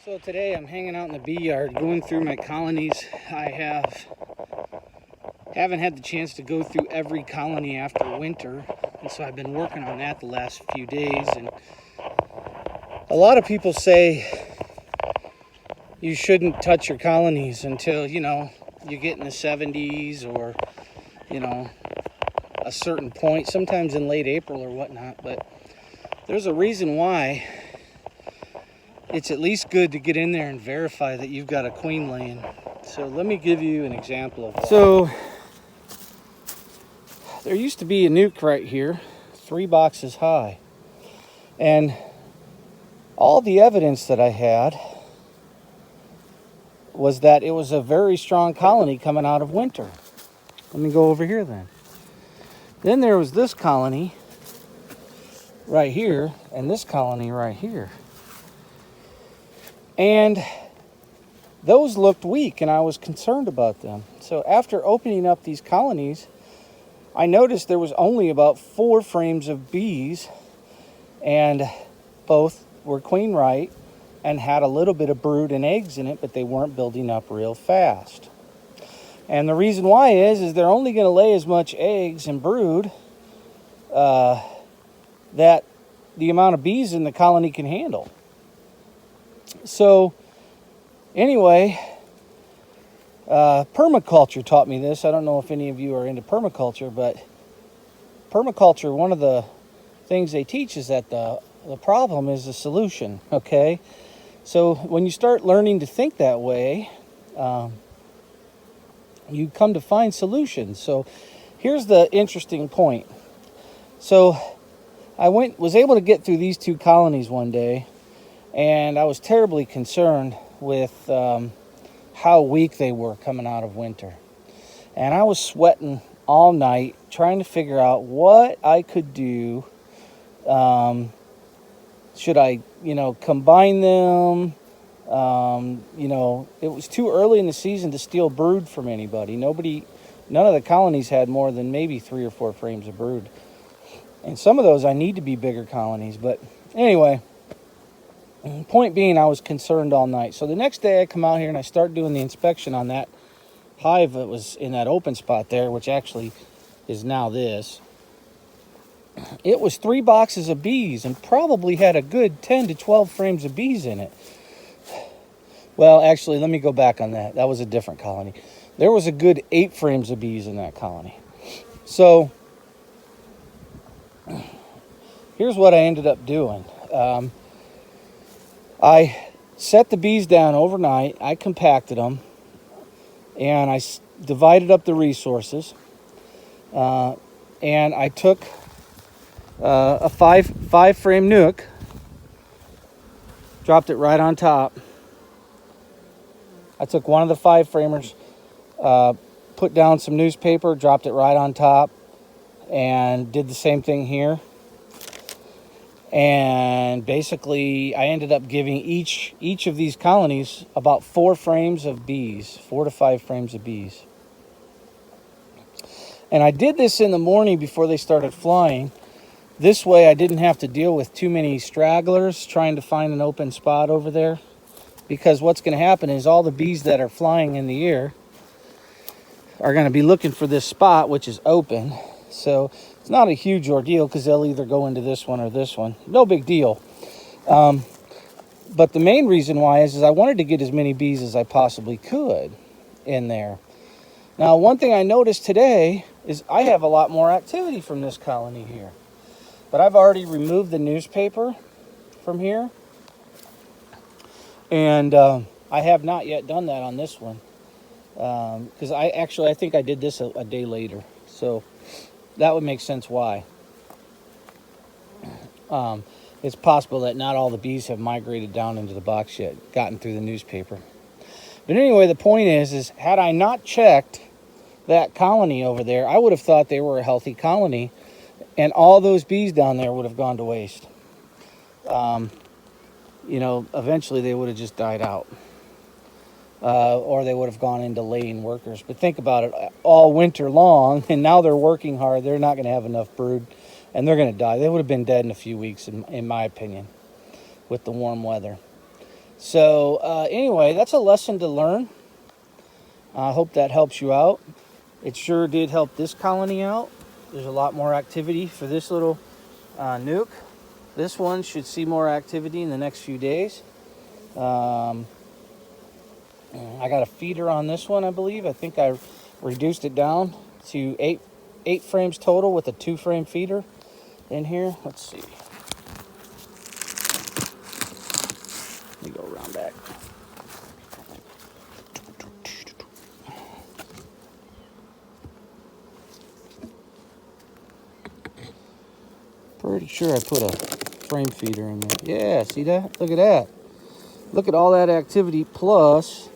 So today I'm hanging out in the bee yard going through my colonies. I haven't had the chance to go through every colony after winter, and so I've been working on that the last few days. And a lot of people say you shouldn't touch your colonies until you get in the 70s or a certain point, sometimes in late April or whatnot. But there's a reason why. It's at least good to get in there and verify that you've got a queen laying. So let me give you an example of that. So there used to be a nuke right here, 3 boxes high. And all the evidence that I had was that it was a very strong colony coming out of winter. Let me go over here then. Then there was this colony right here and this colony right here. And those looked weak, and I was concerned about them. So after opening up these colonies, I noticed there was only about 4 frames of bees, and both were queen right and had a little bit of brood and eggs in it, but they weren't building up real fast. And the reason why is they're only going to lay as much eggs and brood that the amount of bees in the colony can handle. So anyway, permaculture taught me this. I don't know if any of you are into permaculture, but permaculture, one of the things they teach is that the problem is the solution, okay? So when you start learning to think that way, you come to find solutions. So here's the interesting point. So I was able to get through these 2 colonies one day, and I was terribly concerned with how weak they were coming out of winter. And I was sweating all night trying to figure out what I could do. Should I, combine them? It was too early in the season to steal brood from anybody. None of the colonies had more than maybe 3 or 4 frames of brood. And some of those I need to be bigger colonies. But anyway, point being, I was concerned all night. So the next day I come out here and I start doing the inspection on that hive that was in that open spot there, which actually is now this. It was 3 boxes of bees and probably had a good 10 to 12 frames of bees in it. Well, actually, let me go back on that. That was a different colony. There was a good 8 frames of bees in that colony. So here's what I ended up doing. I set the bees down overnight, I compacted them, and I divided up the resources, and I took a five frame nuke, dropped it right on top. I took one of the 5 framers, put down some newspaper, dropped it right on top, and did the same thing here. And basically, I ended up giving each of these colonies about 4 frames of bees, 4 to 5 frames of bees. And I did this in the morning before they started flying. This way, I didn't have to deal with too many stragglers trying to find an open spot over there. Because what's going to happen is all the bees that are flying in the air are going to be looking for this spot, which is open. So it's not a huge ordeal because they'll either go into this one or this one. No big deal. But the main reason why is I wanted to get as many bees as I possibly could in there. Now, one thing I noticed today is I have a lot more activity from this colony here. But I've already removed the newspaper from here. And I have not yet done that on this one. Because I think I did this a day later. So that would make sense why. It's possible that not all the bees have migrated down into the box yet, gotten through the newspaper. But anyway, the point is had I not checked that colony over there, I would have thought they were a healthy colony, and all those bees down there would have gone to waste. Eventually they would have just died out. Or they would have gone into laying workers. But think about it, all winter long, and now they're working hard. They're not going to have enough brood, and they're going to die. They would have been dead in a few weeks, in my opinion, with the warm weather. So anyway, that's a lesson to learn. I hope that helps you out. It sure did help this colony out. There's a lot more activity for this little nuke. This one should see more activity in the next few days. I got a feeder on this one, I believe. I think I reduced it down to eight frames total with a 2-frame feeder in here. Let's see. Let me go around back. Pretty sure I put a frame feeder in there. Yeah, see that? Look at that. Look at all that activity, plus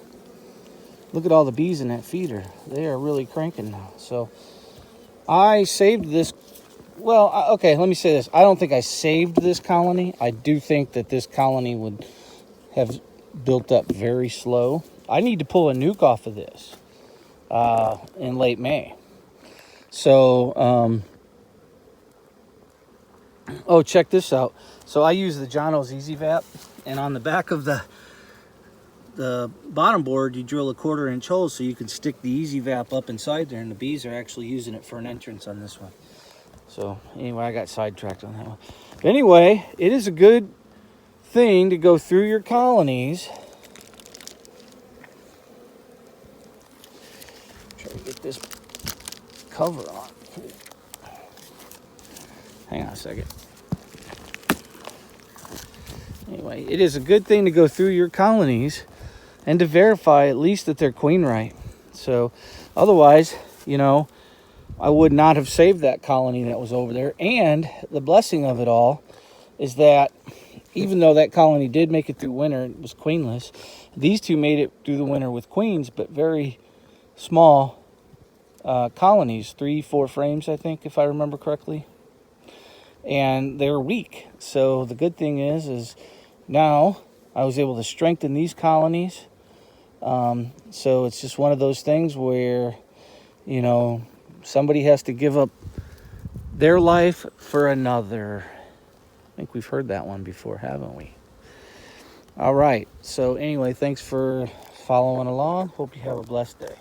look at all the bees in that feeder. They are really cranking now. So I saved this. Well, okay, let me say this. I don't think I saved this colony. I do think that this colony would have built up very slow. I need to pull a nuke off of this in late May. So, oh, check this out. So I use the Jono's Easy Vap, and on the back of the bottom board, you drill a 1/4-inch hole so you can stick the Easy Vap up inside there, and the bees are actually using it for an entrance on this one. So anyway, I got sidetracked on that one. But anyway, it is a good thing to go through your colonies. Try to get this cover on. Hang on a second. Anyway, it is a good thing to go through your colonies and to verify at least that they're queen right. So otherwise, you know, I would not have saved that colony that was over there. And the blessing of it all is that even though that colony did make it through winter, it was queenless, these two made it through the winter with queens, but very small colonies, 3-4 frames, I think, if I remember correctly. And they were weak. So the good thing is now I was able to strengthen these colonies. So it's just one of those things where, you know, somebody has to give up their life for another. I think we've heard that one before, haven't we? All right. So anyway, thanks for following along. Hope you have a blessed day.